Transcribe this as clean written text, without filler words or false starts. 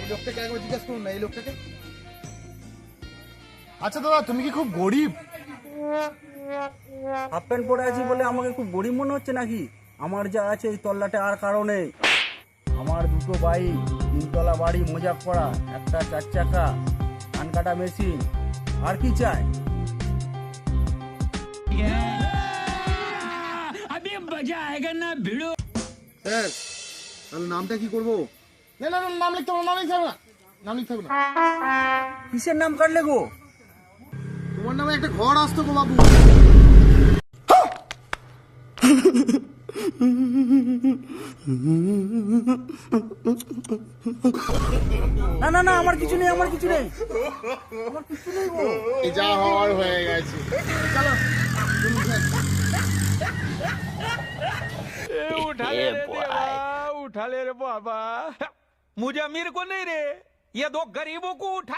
এই লোকটাকে একবার জিজ্ঞেস করুন না, এই লোকটাকে। আচ্ছা দাদা, তুমি কি খুব গরিব? হাফ প্যান্ট পরে আছি বলে আমাকে খুব গরিব মনে হচ্ছে নাকি? আমার যা আছে এই তল্লাটে আর কারণে। আমার দুটো বাইক, তিনতলা বাড়ি, মোজাক পড়া, একটা 4 চাকা, ধান কাটা মেশিন, আর কি চাই? স্যার, তাহলে নামটা কি করবো? না না না, নাম লিখতে হবে না, নাম লিখতে হবে না, নাম লিখতে হবে না। কিসের নাম কাটলে গো? তোমার নামে একটা ঘর আসতো গো বাবু। না না না, আমার কিছু নেই, আমার কিছু নেই, আমার কিছু নেই গো। এই যা হওয়ার হয়ে গেছে। চলো চলুন স্যার। उठा ले रे देवा, उठा ले रे बाबा। मुझे अमीर को नहीं रे, ये दो गरीबों को उठा